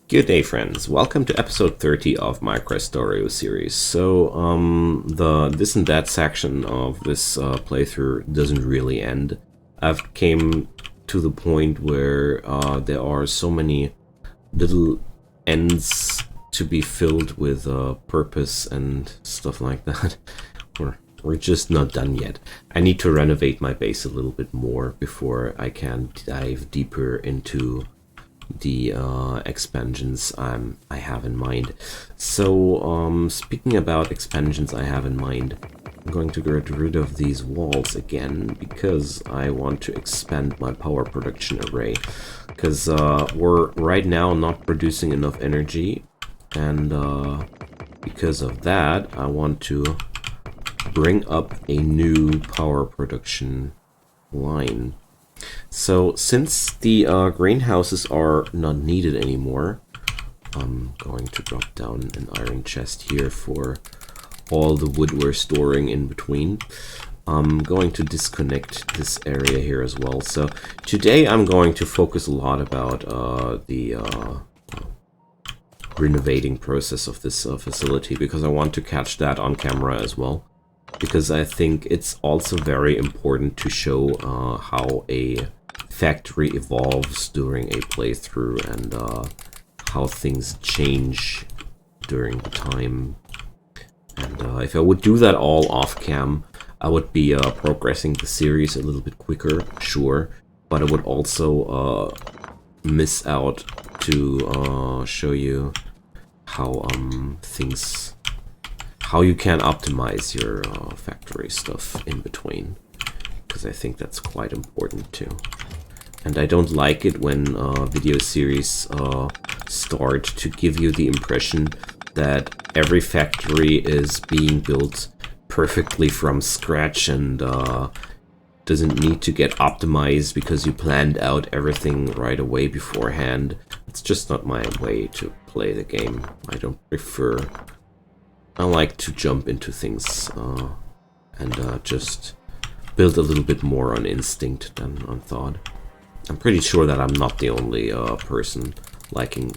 Good day, friends. Welcome to episode 30 of my Krastorio series. So, the this and that section of this playthrough doesn't really end. I've came to the point where there are so many little ends to be filled with purpose and stuff like that. We're just not done yet. I need to renovate my base a little bit more before I can dive deeper into the expansions I have in mind. So, speaking about expansions I have in mind, I'm going to get rid of these walls again because I want to expand my power production array. Because we're right now not producing enough energy, and because of that, I want to bring up a new power production line. So, since the greenhouses are not needed anymore, I'm going to drop down an iron chest here for all the wood we're storing in between. I'm going to disconnect this area here as well. So, today I'm going to focus a lot about the renovating process of this facility, because I want to catch that on camera as well. Because I think it's also very important to show how a factory evolves during a playthrough and how things change during the time. And if I would do that all off-cam, I would be progressing the series a little bit quicker, sure, but I would also miss out to show you how how you can optimize your factory stuff in between, because I think that's quite important too. And I don't like it when video series start to give you the impression that every factory is being built perfectly from scratch and doesn't need to get optimized because you planned out everything right away beforehand. It's just not my way to play the game. I like to jump into things and just build a little bit more on instinct than on thought. I'm pretty sure that I'm not the only person liking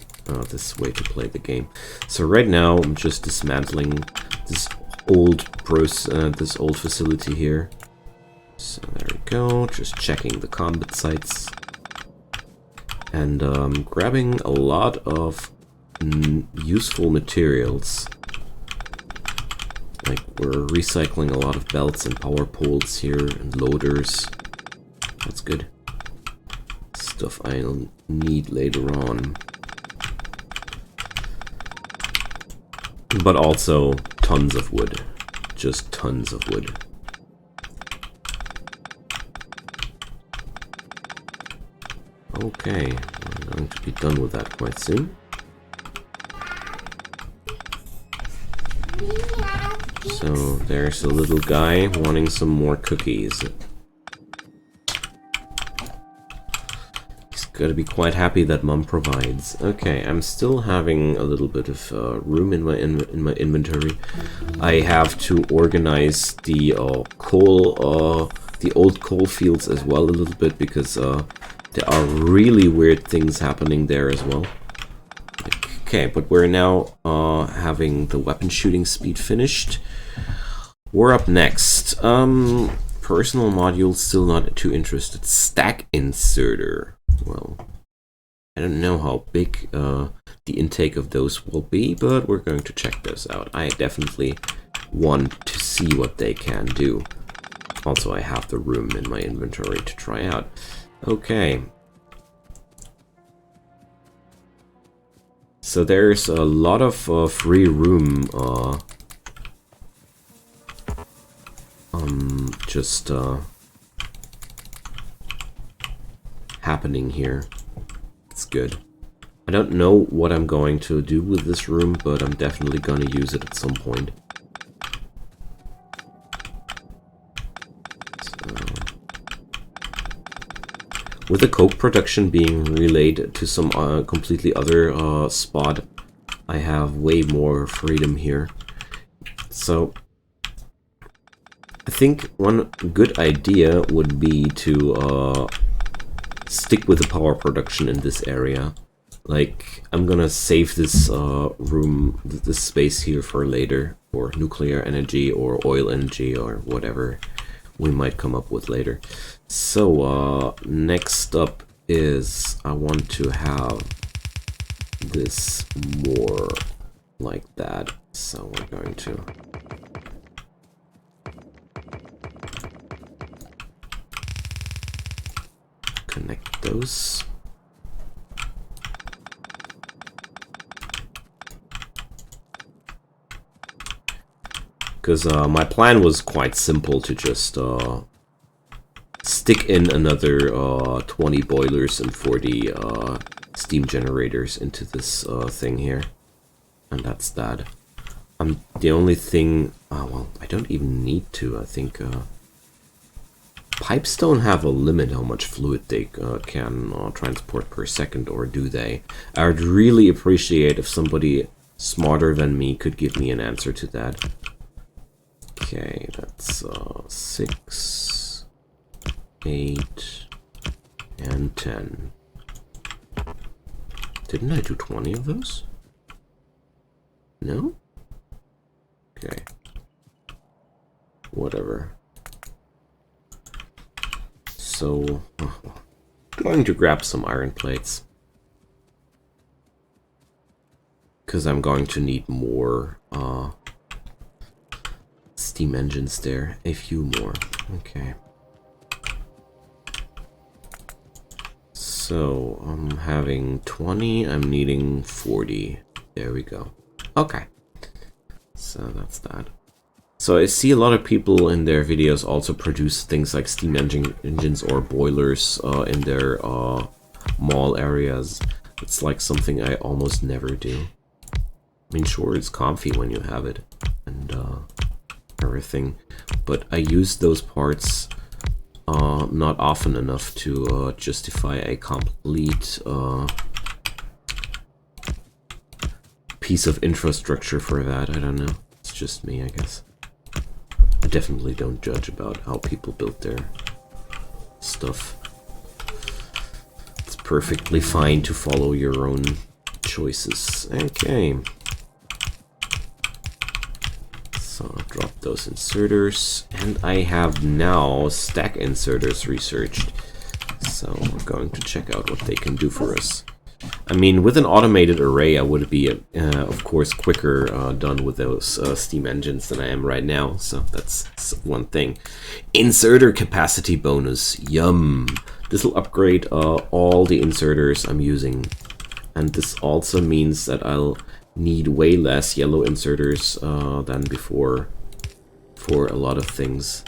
this way to play the game. So right now I'm just dismantling this old facility here. So there we go, just checking the combat sites. And grabbing a lot of useful materials. Like, we're recycling a lot of belts and power poles here, and loaders. That's good. Stuff I'll need later on. But also, tons of wood. Just tons of wood. Okay, I'm going to be done with that quite soon. So there's a little guy wanting some more cookies. He's gotta be quite happy that Mom provides. Okay, I'm still having a little bit of room in my inventory. I have to organize the the old coal fields as well a little bit, because there are really weird things happening there as well. Okay, but we're now having the weapon shooting speed finished. We're up next. Personal module, still not too interested. Stack inserter. Well, I don't know how big the intake of those will be, but we're going to check those out. I definitely want to see what they can do. Also, I have the room in my inventory to try out. Okay. So there's a lot of free room just happening here. It's good. I don't know what I'm going to do with this room, but I'm definitely gonna use it at some point. With the coke production being relayed to some completely other spot, I have way more freedom here. So, I think one good idea would be to stick with the power production in this area Like, I'm gonna save this room, this space here for later, for nuclear energy or oil energy or whatever we might come up with later. So, next up is I want to have this more like that. So we're going to connect those. Because my plan was quite simple, to just stick in another 20 boilers and 40 steam generators into this thing here. And that's that. The only thing... well, I don't even need to. I think pipes don't have a limit how much fluid they can transport per second, or do they? I would really appreciate if somebody smarter than me could give me an answer to that. Okay, that's 6, 8, and 10. Didn't I do 20 of those? No? Okay. Whatever. So, going to grab some iron plates. Because I'm going to need more steam engines there. A few more. Okay. So, I'm having 20. I'm needing 40. There we go. Okay. So, that's that. So, I see a lot of people in their videos also produce things like steam engines or boilers in their mall areas. It's like something I almost never do. I mean, sure, it's comfy when you have it and everything, but I use those parts not often enough to justify a complete piece of infrastructure for that. I don't know. It's just me, I guess. I definitely don't judge about how people build their stuff. It's perfectly fine to follow your own choices. Okay. So I'll drop those inserters, and I have now stack inserters researched. So we're going to check out what they can do for us. I mean, with an automated array, I would be, of course, quicker done with those steam engines than I am right now. So that's one thing. Inserter capacity bonus. Yum. This will upgrade all the inserters I'm using. And this also means that I'll need way less yellow inserters than before for a lot of things.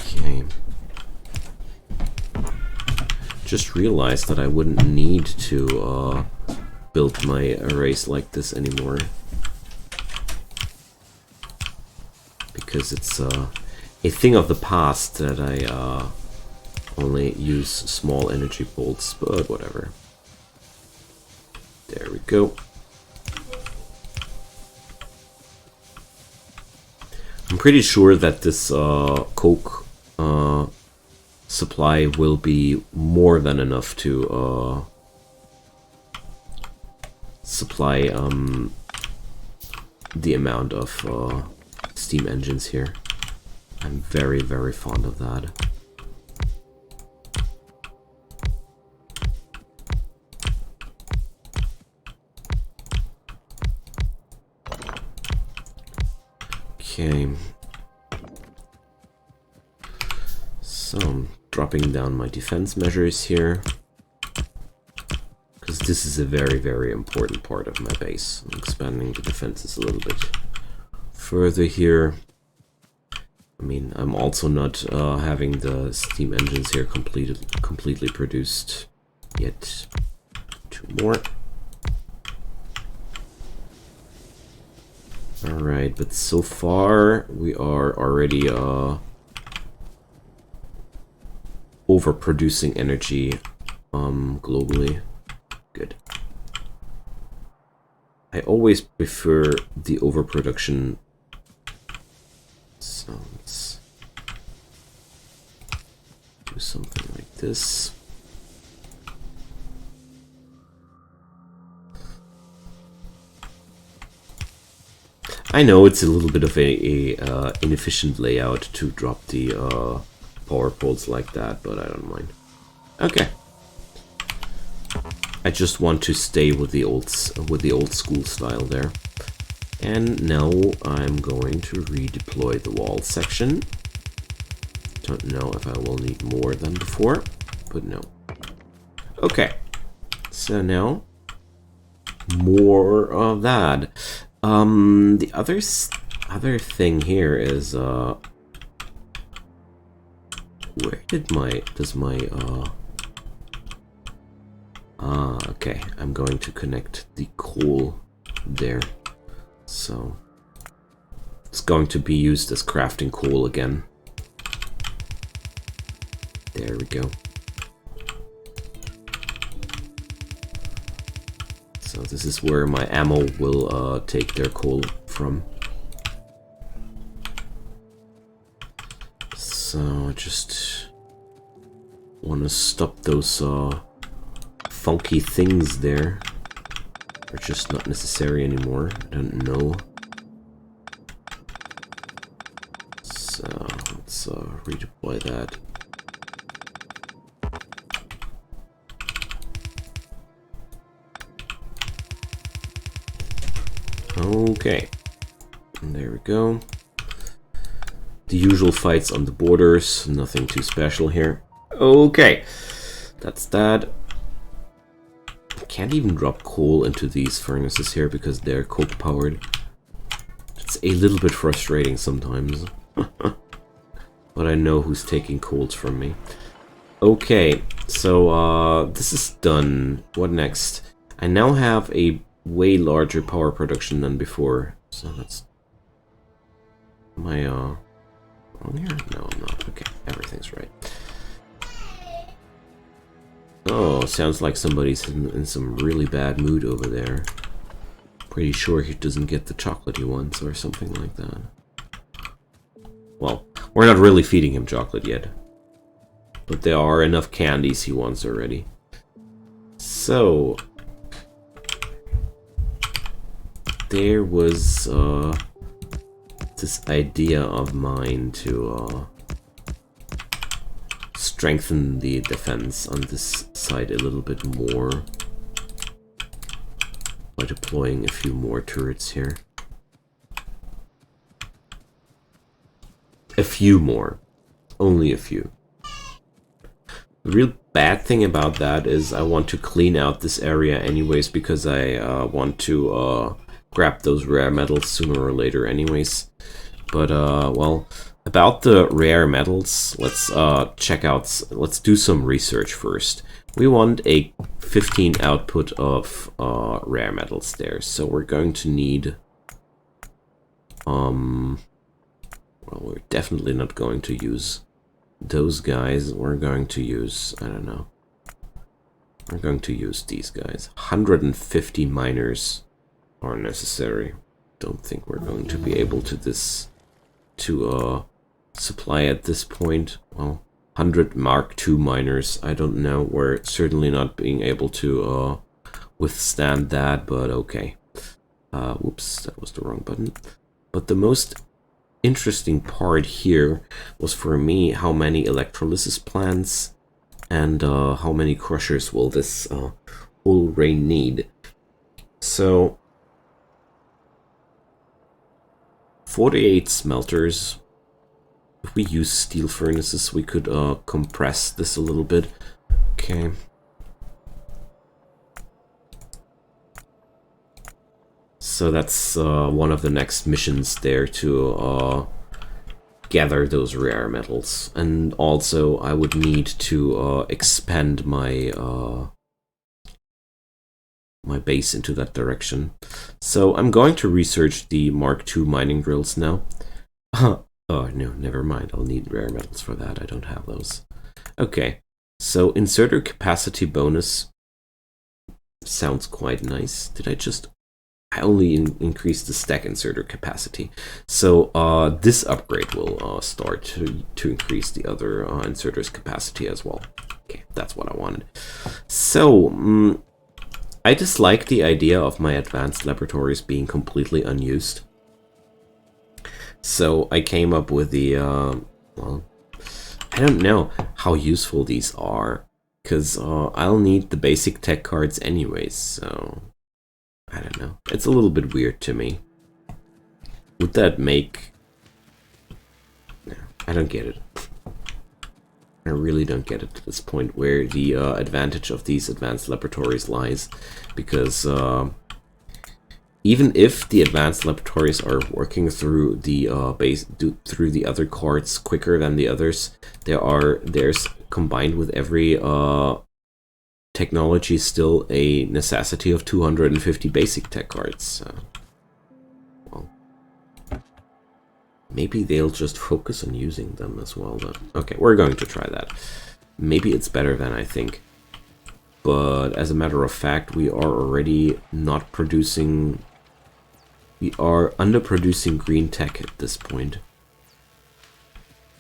Okay. Just realized that I wouldn't need to build my arrays like this anymore, because it's a thing of the past that I only use small energy bolts, but whatever. There we go. I'm pretty sure that this coke supply will be more than enough to supply the amount of steam engines here. I'm very, very fond of that. Okay. So I'm dropping down my defense measures here, because this is a very, very important part of my base. I'm expanding the defenses a little bit further here. I mean, I'm also not having the steam engines here completely produced yet. 2 more. Alright, but so far we are already overproducing energy globally. Good. I always prefer the overproduction. So let's do something like this. I know it's a little bit of a inefficient layout to drop the power poles like that, but I don't mind. Okay. I just want to stay with the old school style there. And now I'm going to redeploy the wall section. Don't know if I will need more than before, but no. Okay. So now more of that. The other thing here is where does my okay, I'm going to connect the coal there. So it's going to be used as crafting coal again. There we go. So this is where my ammo will take their coal from. So I just want to stop those funky things there. They're just not necessary anymore. I don't know. So let's redeploy that. Okay, and there we go. The usual fights on the borders, nothing too special here. Okay, that's that. I can't even drop coal into these furnaces here because they're coke powered. It's a little bit frustrating sometimes. But I know who's taking coals from me. Okay, so this is done. What next? I now have a way larger power production than before. So that's... Am I wrong here? No, I'm not. Okay, everything's right. Oh, sounds like somebody's in some really bad mood over there. Pretty sure he doesn't get the chocolate he wants or something like that. Well, we're not really feeding him chocolate yet. But there are enough candies he wants already. So... there was this idea of mine to strengthen the defense on this side a little bit more by deploying a few more turrets here. A few more. Only a few. The real bad thing about that is I want to clean out this area anyways because I want to grab those rare metals sooner or later anyways. But well, about the rare metals, let's check out, let's do some research first. We want a 15 output of rare metals there, so we're going to need well, we're definitely not going to use those guys. We're going to use, I don't know, we're going to use these guys. 150 miners are necessary. Don't think we're going to be able to supply at this point. Well, 100 Mark II miners, I don't know. We're certainly not being able to withstand that, but okay. Whoops, that was the wrong button. But the most interesting part here was for me how many electrolysis plants and how many crushers will this whole rain need. So 48 smelters. If we use steel furnaces, we could compress this a little bit. Okay. So that's one of the next missions there, to gather those rare metals. And also I would need to expand my my base into that direction. So I'm going to research the Mark II mining drills now. Oh no, never mind. I'll need rare metals for that. I don't have those. Okay, so inserter capacity bonus sounds quite nice. Did I just... I only increased the stack inserter capacity. So this upgrade will start to increase the other inserters capacity as well. Okay, that's what I wanted. So I dislike the idea of my advanced laboratories being completely unused. So I came up with the, well, I don't know how useful these are, because I'll need the basic tech cards anyways, so I don't know. It's a little bit weird to me. Would that make... No, I don't get it. I really don't get it at this point where the advantage of these advanced laboratories lies, because even if the advanced laboratories are working through the through the other cards quicker than the others, there's combined with every technology still a necessity of 250 basic tech cards. So, well, maybe they'll just focus on using them as well. Then. Okay, we're going to try that. Maybe it's better than I think. But as a matter of fact, we are already not producing... We are underproducing green tech at this point.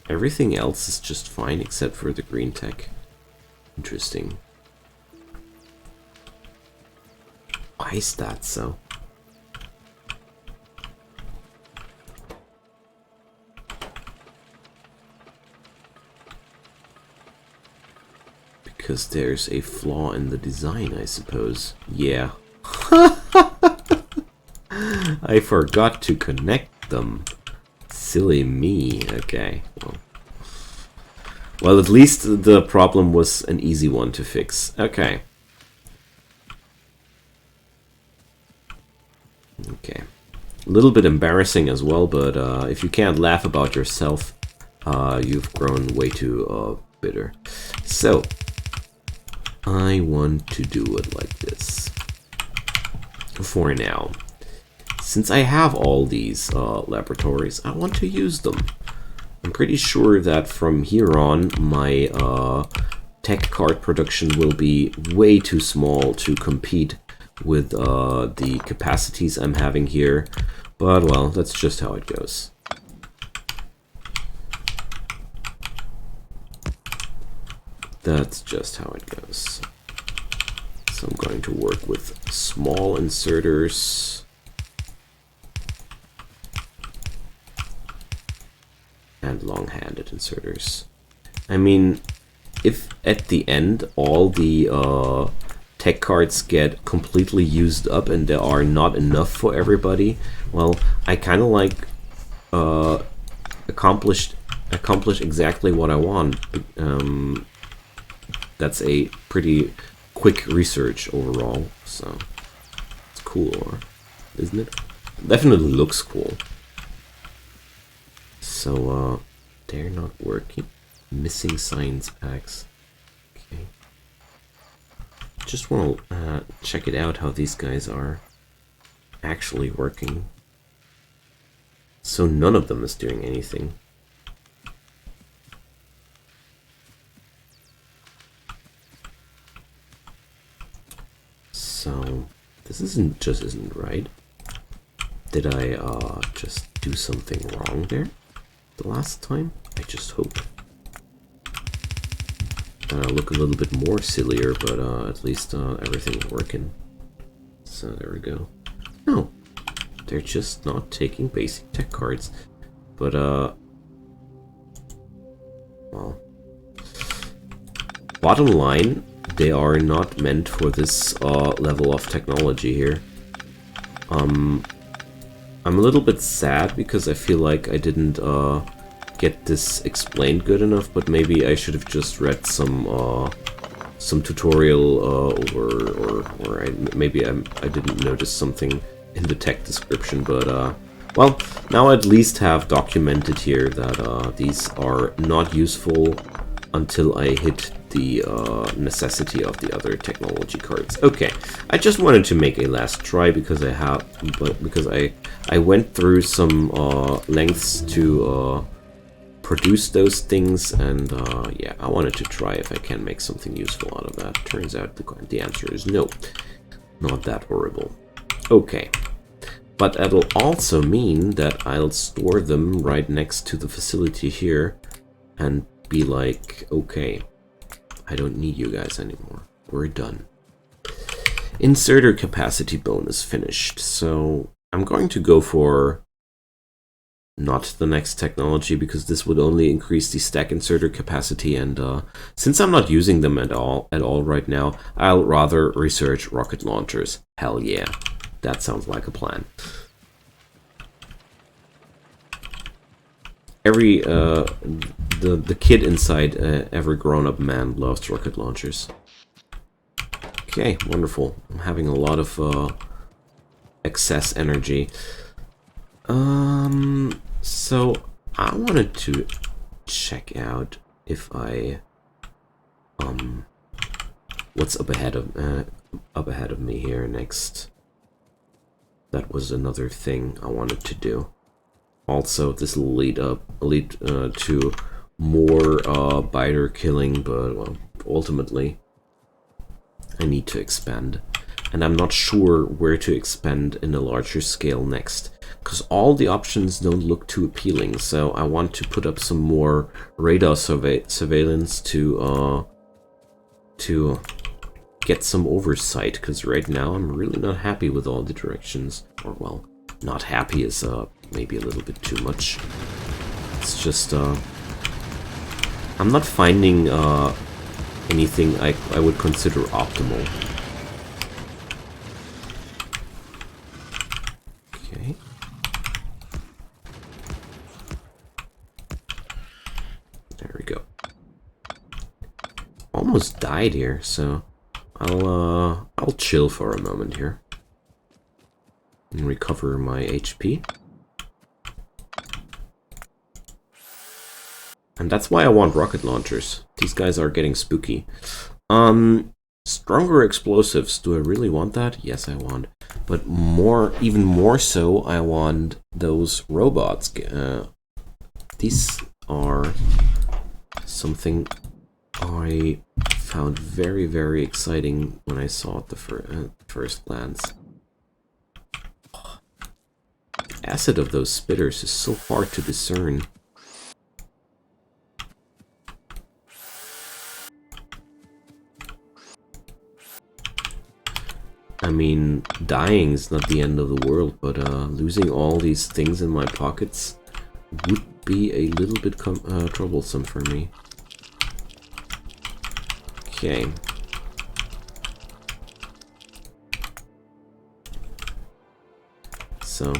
Everything else is just fine except for the green tech. Interesting. Why is that so? Because there's a flaw in the design, I suppose. Yeah. I forgot to connect them. Silly me. Okay. Well, at least the problem was an easy one to fix. Okay. Okay. A little bit embarrassing as well, but if you can't laugh about yourself, you've grown way too bitter. So, I want to do it like this. For now. Since I have all these laboratories, I want to use them. I'm pretty sure that from here on, my tech card production will be way too small to compete with the capacities I'm having here. But, well, that's just how it goes. That's just how it goes. So I'm going to work with small inserters. And long-handed inserters. I mean, if at the end all the tech cards get completely used up and there are not enough for everybody, well, I kind of like accomplish exactly what I want. That's a pretty quick research overall, so it's cool, isn't it? Definitely looks cool. So, they're not working. Missing science packs. Okay. Just want to check it out how these guys are actually working. So none of them is doing anything. So, this isn't right. Did I just do something wrong there? The last time? I just hope. Look a little bit more sillier, but at least everything's working. So there we go. No, they're just not taking basic tech cards. But well, bottom line, they are not meant for this level of technology here. I'm a little bit sad because I feel like I didn't get this explained good enough, but maybe I should have just read some tutorial or maybe I didn't notice something in the tech description, but well, now I at least have documented here that these are not useful until I hit the necessity of the other technology cards. Okay, I just wanted to make a last try because I went through some lengths to produce those things, and yeah, I wanted to try if I can make something useful out of that. Turns out the answer is no, not that horrible. Okay, but that'll also mean that I'll store them right next to the facility here and be like, okay, I don't need you guys anymore. We're done. Inserter capacity bonus finished. So I'm going to go for not the next technology, because this would only increase the stack inserter capacity, and since I'm not using them at all right now, I'll rather research rocket launchers. Hell yeah, that sounds like a plan. Every the kid inside every grown-up man loves rocket launchers. Okay, wonderful. I'm having a lot of excess energy. So I wanted to check out if I what's up ahead of me here next. That was another thing I wanted to do. Also, this will lead to more biter killing, but well, ultimately I need to expand, and I'm not sure where to expand in a larger scale next, because all the options don't look too appealing. So I want to put up some more radar surveillance to get some oversight, because right now I'm really not happy with all the directions. Or well, not happy is maybe a little bit too much. It's just I'm not finding anything I would consider optimal. Okay. There we go. Almost died here, so I'll chill for a moment here and recover my HP. And that's why I want rocket launchers. These guys are getting spooky. Stronger explosives. Do I really want that? Yes, I want. But even more so, I want those robots. These are something I found very, very exciting when I saw it the first glance. The acid of those spitters is so hard to discern. I mean, dying is not the end of the world, but losing all these things in my pockets would be a little bit troublesome for me. Okay. So,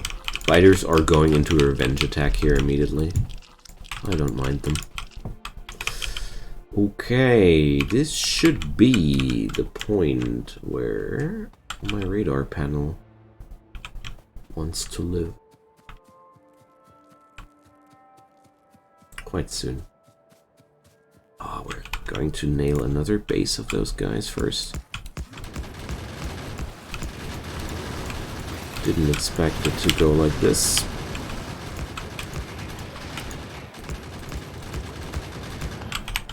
fighters are going into a revenge attack here immediately. I don't mind them. Okay, this should be the point where my radar panel wants to live. Quite soon. Oh, we're going to nail another base of those guys first. Didn't expect it to go like this.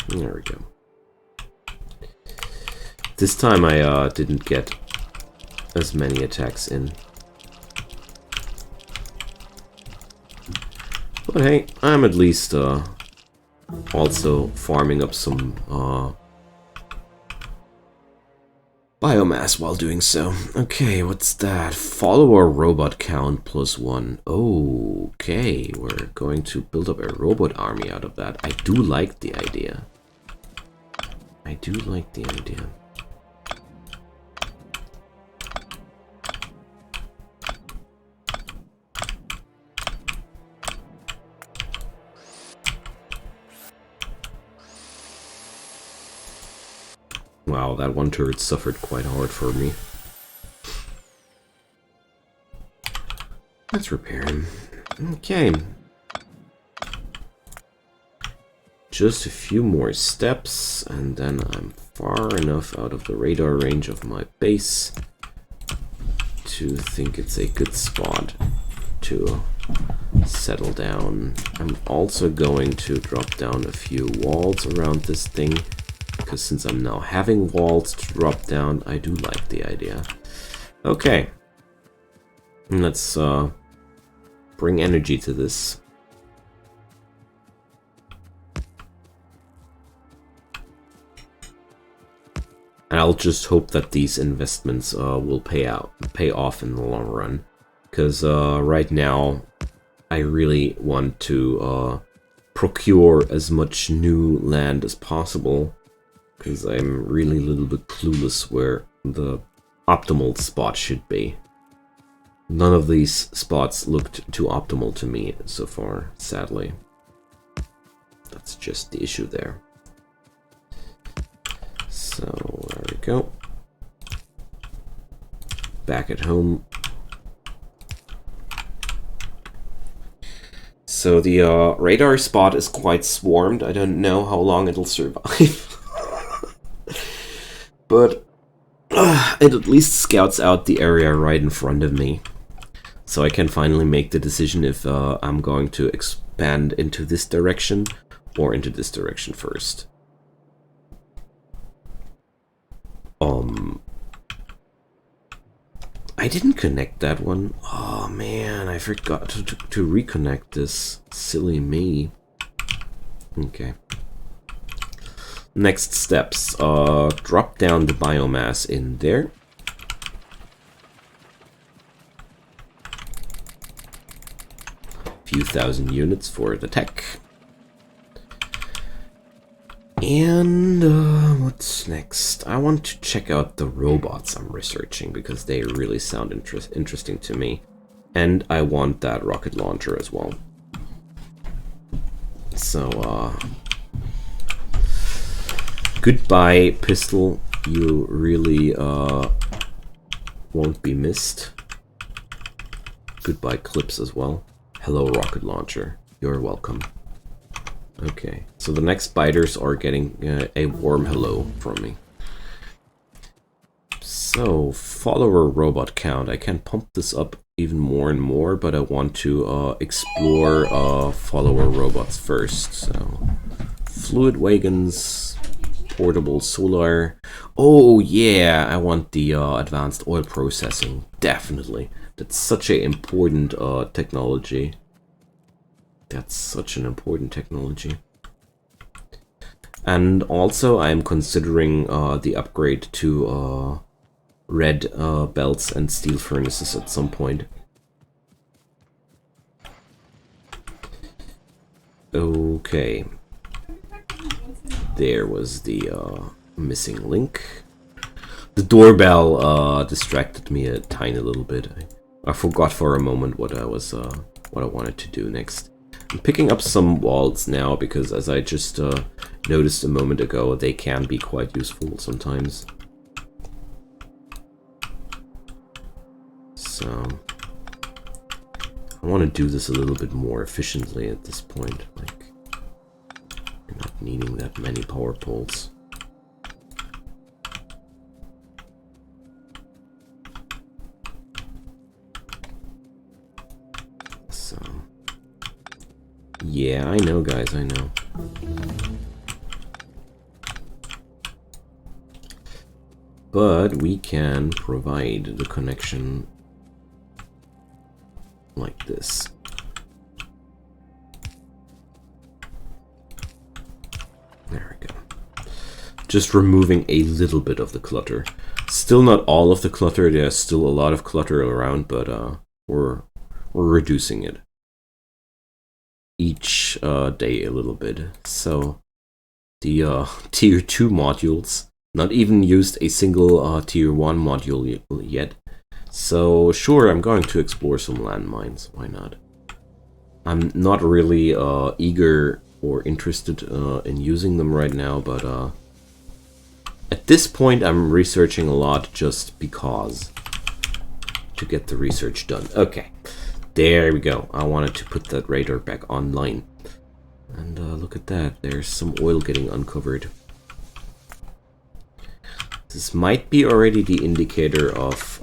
There we go. This time I didn't get as many attacks in. But hey, I'm at least also farming up some biomass while doing so. Okay, what's that? Follower robot count +1. Okay, we're going to build up a robot army out of that. I do like the idea. I do like the idea. Wow, that one turret suffered quite hard for me. Let's repair him. Okay. Just a few more steps, and then I'm far enough out of the radar range of my base to think it's a good spot to settle down. I'm also going to drop down a few walls around this thing, because since I'm now having walls to drop down, I do like the idea. Okay. Let's bring energy to this. And I'll just hope that these investments will pay off in the long run. Because right now, I really want to procure as much new land as possible, because I'm really a little bit clueless where the optimal spot should be. None of these spots looked too optimal to me so far, sadly. That's just the issue there. So, there we go. Back at home. So the radar spot is quite swarmed. I don't know how long it'll survive. But it at least scouts out the area right in front of me. So I can finally make the decision if I'm going to expand into this direction or into this direction first. I didn't connect that one. Oh man, I forgot to reconnect this. Silly me. Okay. Next steps. Drop down the biomass in there. Few thousand units for the tech. And what's next? I want to check out the robots I'm researching because they really sound interesting to me. And I want that rocket launcher as well. So, goodbye, pistol. You really won't be missed. Goodbye, clips as well. Hello, rocket launcher. You're welcome. Okay, so the next biters are getting a warm hello from me. So, follower robot count. I can pump this up even more and more, but I want to explore follower robots first. So, fluid wagons, portable solar. Oh yeah, I want the advanced oil processing. Definitely. That's such an important technology. That's such an important technology. And also I'm considering the upgrade to red belts and steel furnaces at some point. Okay. There was the missing link. The doorbell distracted me a tiny little bit. I forgot for a moment what I wanted to do next. I'm picking up some walls now because, as I just noticed a moment ago, they can be quite useful sometimes. So I want to do this a little bit more efficiently at this point. Like, you're not needing that many power poles. So yeah, I know, guys, I know. But we can provide the connection like this. There we go. Just removing a little bit of the clutter. Still not all of the clutter, there's still a lot of clutter around, but we're reducing it each day a little bit. So the tier 2 modules, not even used a single tier 1 module yet. So sure, I'm going to explore some landmines, why not? I'm not really eager or interested in using them right now, but at this point I'm researching a lot just because, to get the research done. Okay. There we go. I wanted to put that radar back online. And look at that. There's some oil getting uncovered. This might be already the indicator of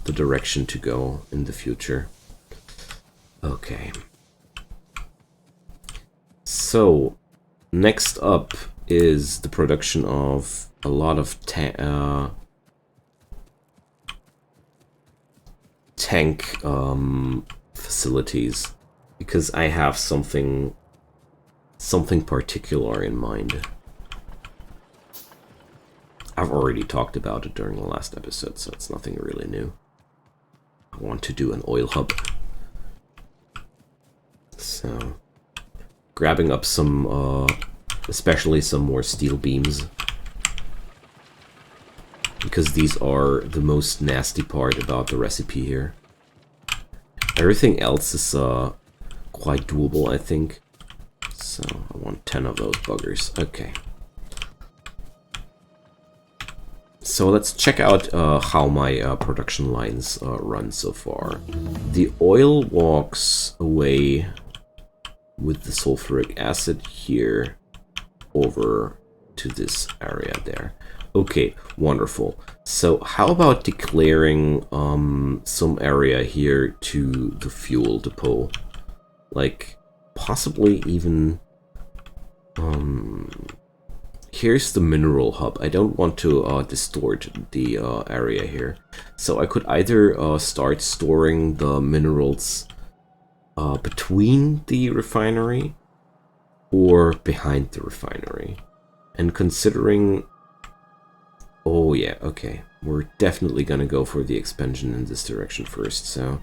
the direction to go in the future. Okay. So, next up is the production of a lot of tank facilities, because I have something particular in mind. I've already talked about it during the last episode, so it's nothing really new. I want to do an oil hub. So, grabbing up some, especially some more steel beams. Because these are the most nasty part about the recipe here. Everything else is quite doable, I think. So I want 10 of those buggers. Okay. So let's check out how my production lines run so far. The oil walks away with the sulfuric acid here over to this area there. Okay, wonderful. So how about declaring some area here to the fuel depot? Like, possibly even... here's the mineral hub. I don't want to distort the area here. So I could either start storing the minerals between the refinery or behind the refinery. And considering... Oh yeah, okay. We're definitely gonna go for the expansion in this direction first, so...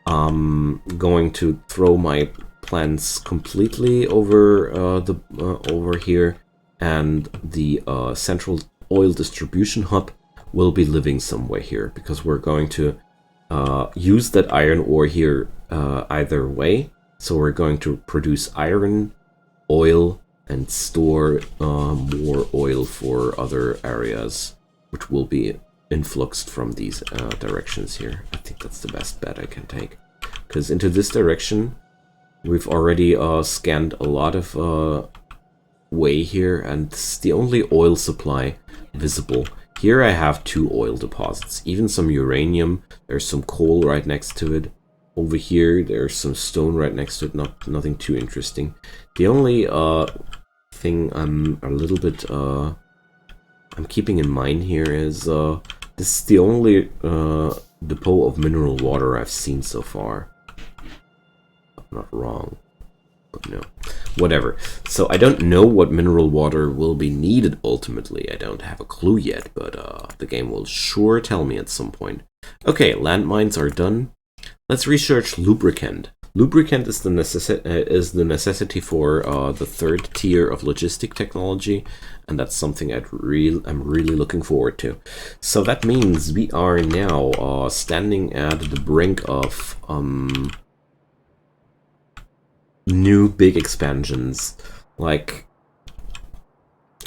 I'm going to throw my plants completely over over here, and the central oil distribution hub will be living somewhere here, because we're going to use that iron ore here either way. So we're going to produce iron, oil, and store more oil for other areas, which will be influxed from these directions here. I think that's the best bet I can take, because into this direction we've already scanned a lot of way here, and this is the only oil supply visible. Here I have 2 oil deposits, even some uranium. There's some coal right next to it. Over here there's some stone right next to it, nothing too interesting. The only thing I'm a little bit I'm keeping in mind here is this is the only depot of mineral water I've seen so far. I'm not wrong, but no. Whatever. So I don't know what mineral water will be needed ultimately. I don't have a clue yet, but the game will sure tell me at some point. Okay, landmines are done. Let's research lubricant. Lubricant is the necessity for the 3rd tier of logistic technology, and that's something I'm really looking forward to. So that means we are now standing at the brink of new big expansions. Like,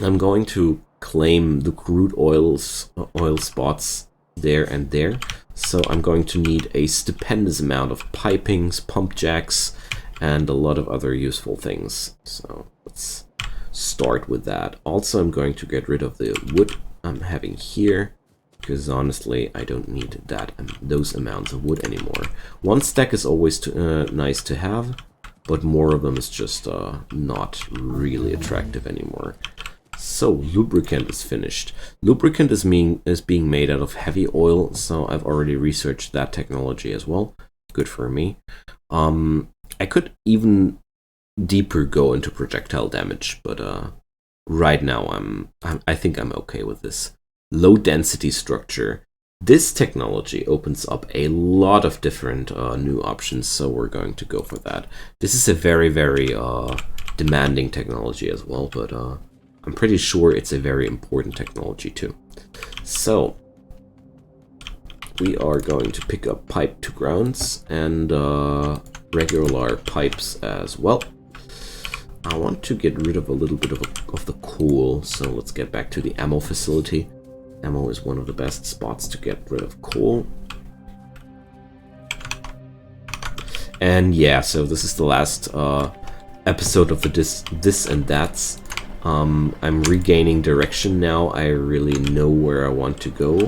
I'm going to claim the crude oil spots there and there. So I'm going to need a stupendous amount of pipings, pump jacks, and a lot of other useful things. So let's start with that. Also, I'm going to get rid of the wood I'm having here, because honestly, I don't need those amounts of wood anymore. 1 stack is always nice to have, but more of them is just not really attractive anymore. So lubricant is finished. Lubricant is being made out of heavy oil, so I've already researched that technology as well. Good for me. I could even deeper go into projectile damage, but right now I think I'm okay with this. Low density structure. This technology opens up a lot of different new options, so we're going to go for that. This is a very, very demanding technology as well, but I'm pretty sure it's a very important technology too. So we are going to pick up pipe to grounds and regular pipes as well. I want to get rid of a little bit of the coal, so let's get back to the ammo facility. Ammo is one of the best spots to get rid of coal. And yeah, so this is the last episode of the this and that's. I'm regaining direction now. I really know where I want to go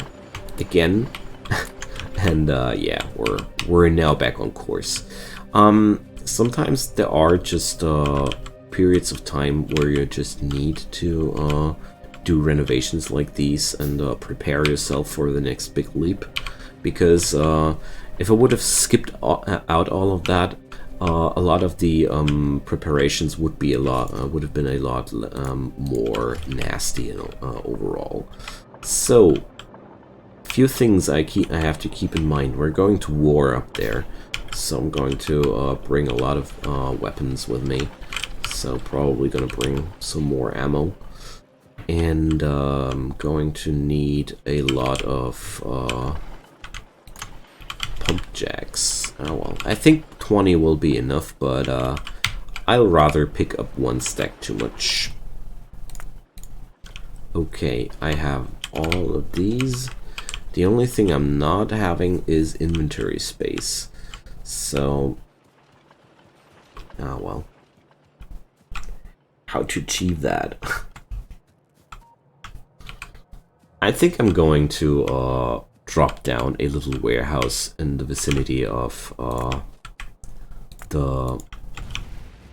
again. And yeah, we're now back on course. Sometimes there are just periods of time where you just need to do renovations like these and prepare yourself for the next big leap. Because if I would have skipped out all of that, a lot of the preparations would have been a lot more nasty overall. So, few things I have to keep in mind. We're going to war up there. So I'm going to bring a lot of weapons with me. So probably gonna bring some more ammo. And I'm going to need a lot of pump jacks. Oh well, I think 20 will be enough, but I'll rather pick up one stack too much. Okay, I have all of these. The only thing I'm not having is inventory space. So, oh well. How to achieve that? I think I'm going to drop down a little warehouse in the vicinity of the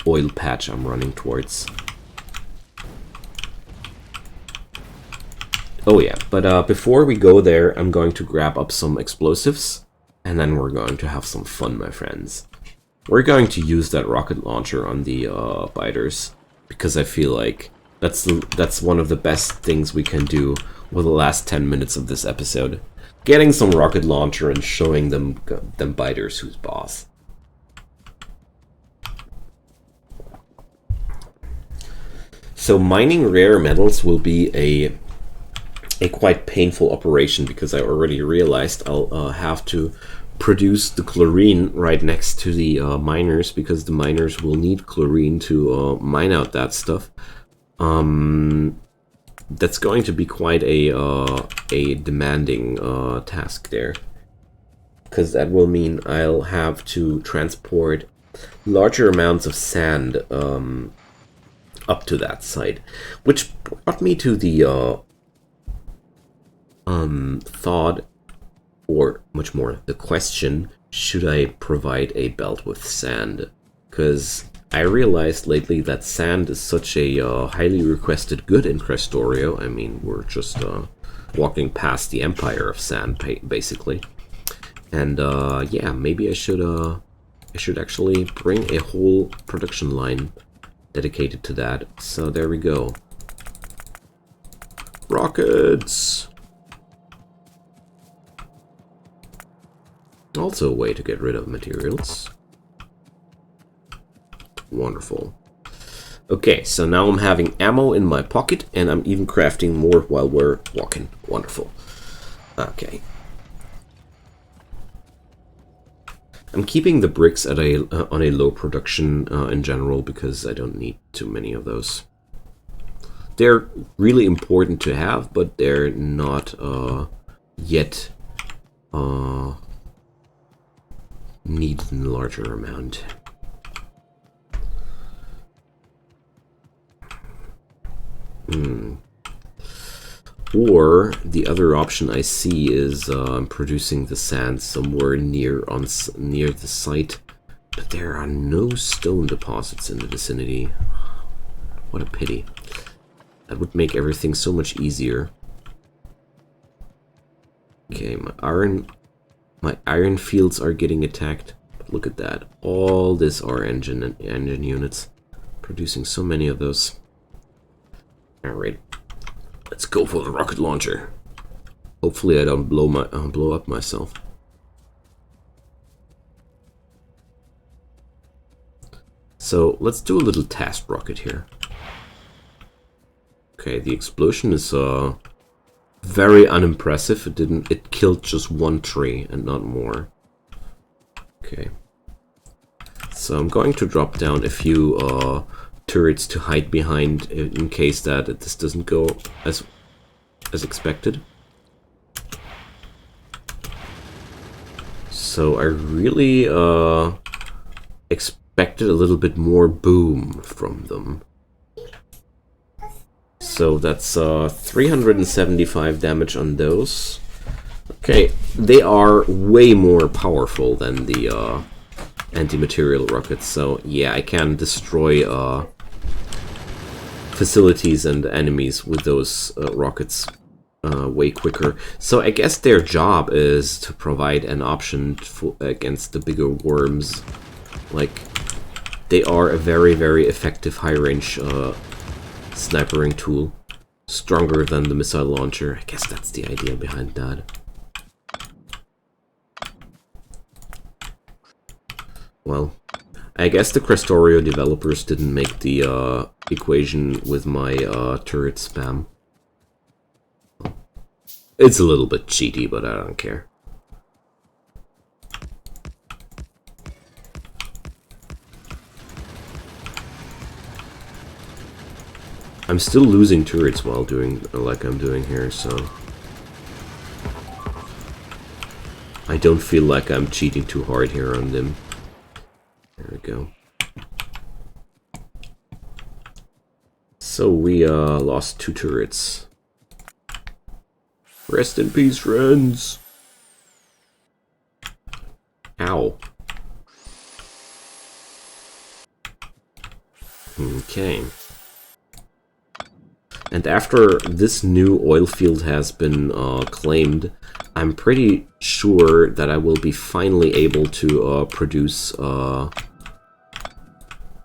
oil patch I'm running towards. Oh yeah, but before we go there, I'm going to grab up some explosives, and then we're going to have some fun, my friends. We're going to use that rocket launcher on the biters, because I feel like that's one of the best things we can do with the last 10 minutes of this episode. Getting some rocket launcher and showing them biters who's boss. So mining rare metals will be a quite painful operation, because I already realized I'll have to produce the chlorine right next to the miners, because the miners will need chlorine to mine out that stuff. That's going to be quite a demanding task there, because that will mean I'll have to transport larger amounts of sand up to that site, which brought me to the thought, or much more the question, should I provide a belt with sand? Because I realized lately that sand is such a highly requested good in Krastorio. I mean, we're just walking past the empire of sand, basically. And yeah, maybe I should actually bring a whole production line dedicated to that. So there we go. Rockets! Also a way to get rid of materials. Wonderful. Okay, so now I'm having ammo in my pocket, and I'm even crafting more while we're walking. Wonderful. Okay. I'm keeping the bricks at on a low production in general, because I don't need too many of those. They're really important to have, but they're not yet needed in a larger amount. Or the other option I see is producing the sand somewhere near the site, but there are no stone deposits in the vicinity. What a pity. That would make everything so much easier. Okay, my iron fields are getting attacked. But look at that. All this are engine units. Producing so many of those. Alright. Let's go for the rocket launcher. Hopefully I don't blow up myself. So let's do a little test rocket here. Okay, the explosion is very unimpressive. It killed just one tree and not more. Okay. So I'm going to drop down a few turrets to hide behind in case that this doesn't go as expected. So I really expected a little bit more boom from them. So that's 375 damage on those. Okay, they are way more powerful than the anti-material rockets. So yeah, I can destroy facilities and enemies with those rockets way quicker. So I guess their job is to provide an option against the bigger worms. Like, they are a very, very effective high-range snipering tool. Stronger than the missile launcher. I guess that's the idea behind that. well, I guess the Krastorio developers didn't make the equation with my turret spam. It's a little bit cheaty, but I don't care. I'm still losing turrets while doing like I'm doing here, so I don't feel like I'm cheating too hard here on them. There we go. So we lost 2 turrets. Rest in peace, friends. Ow. Okay. And after this new oil field has been claimed, I'm pretty sure that I will be finally able to produce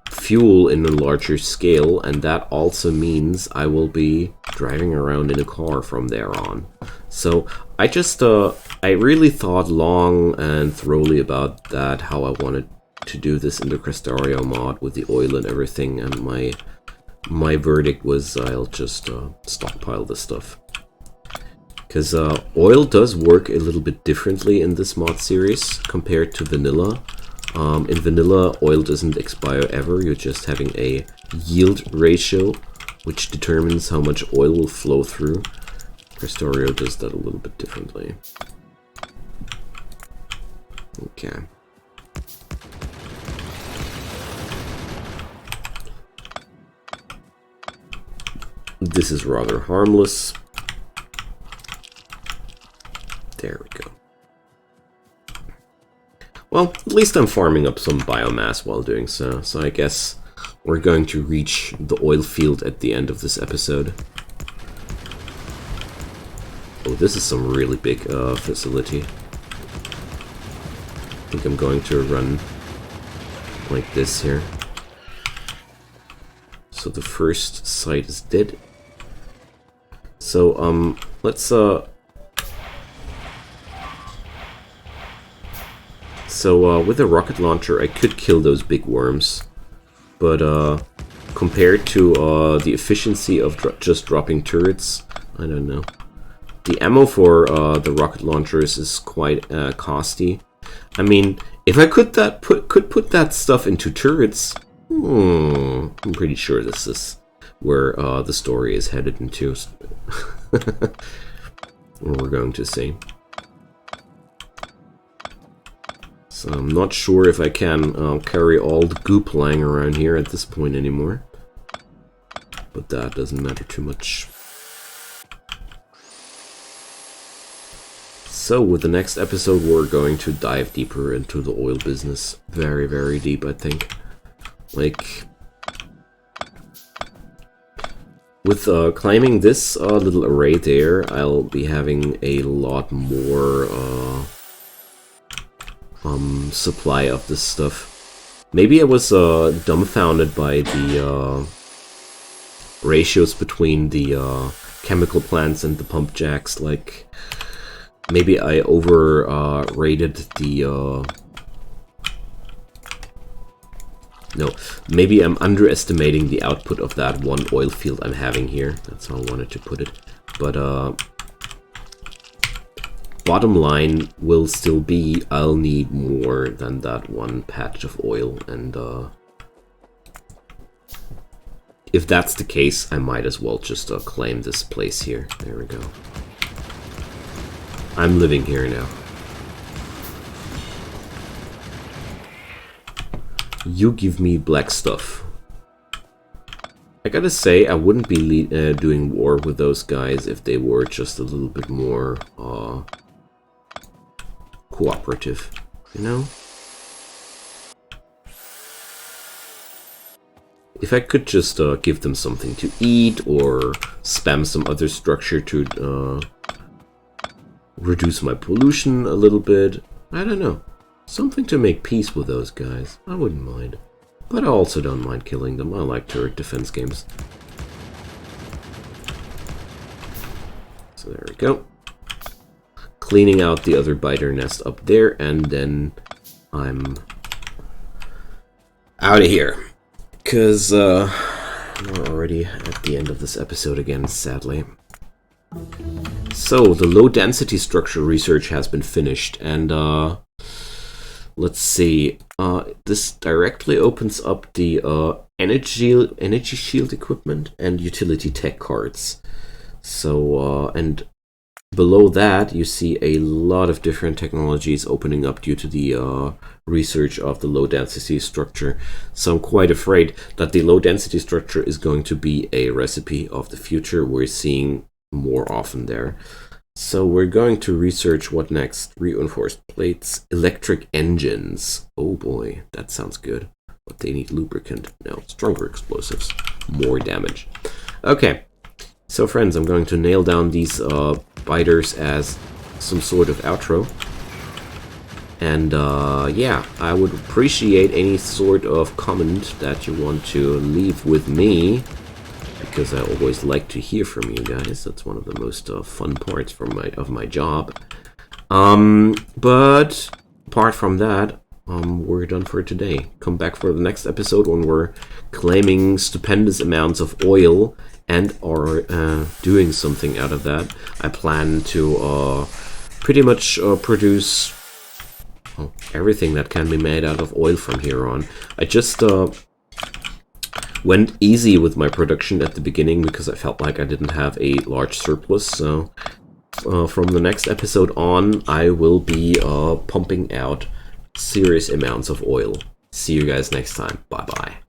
fuel in a larger scale, and that also means I will be driving around in a car from there on. So I just, I really thought long and thoroughly about that, how I wanted to do this in the Krastorio mod with the oil and everything, and my verdict was I'll just stockpile this stuff. Because oil does work a little bit differently in this mod series compared to vanilla. In vanilla, oil doesn't expire ever, you're just having a yield ratio, which determines how much oil will flow through. Krastorio does that a little bit differently. Okay. This is rather harmless. There we go. Well, at least I'm farming up some biomass while doing so, so I guess we're going to reach the oil field at the end of this episode. Oh, this is some really big facility. I think I'm going to run like this here. So the first site is dead. So, let's, with a rocket launcher, I could kill those big worms. But, compared to, the efficiency of just dropping turrets, I don't know. The ammo for, the rocket launchers is quite, costly. I mean, if I could put that stuff into turrets, I'm pretty sure this is where the story is headed into. We're going to see. So I'm not sure if I can carry all the goop lying around here at this point anymore. But that doesn't matter too much. So with the next episode we're going to dive deeper into the oil business. Very, very deep, I think. Like, with climbing this little array there, I'll be having a lot more supply of this stuff. Maybe I was dumbfounded by the ratios between the chemical plants and the pump jacks. Like, maybe I overrated the no, maybe I'm underestimating the output of that one oil field I'm having here. That's how I wanted to put it. But bottom line will still be I'll need more than that one patch of oil, and if that's the case, I might as well just claim this place here. There we go. I'm living here now. You give me black stuff. I gotta say, I wouldn't be doing war with those guys if they were just a little bit more cooperative, you know? If I could just give them something to eat or spam some other structure to reduce my pollution a little bit, I don't know. Something to make peace with those guys. I wouldn't mind. But I also don't mind killing them. I like turret defense games. So there we go. Cleaning out the other biter nest up there, and then I'm out of here. Because we're already at the end of this episode again, sadly. So, the low-density structure research has been finished, and let's see. This directly opens up the energy shield equipment and utility tech cards. So, and below that, you see a lot of different technologies opening up due to the research of the low-density structure. So I'm quite afraid that the low-density structure is going to be a recipe of the future we're seeing more often there. So we're going to research what next. Reinforced plates, electric engines. Oh boy, that sounds good. But they need lubricant. No, stronger explosives. More damage. Okay. So friends, I'm going to nail down these biters as some sort of outro. And yeah, I would appreciate any sort of comment that you want to leave with me, because I always like to hear from you guys. That's one of the most fun parts of my job. But apart from that, we're done for today. Come back for the next episode when we're claiming stupendous amounts of oil and are doing something out of that. I plan to pretty much produce everything that can be made out of oil from here on. I just went easy with my production at the beginning because I felt like I didn't have a large surplus. So from the next episode on, I will be pumping out serious amounts of oil. See you guys next time. Bye bye.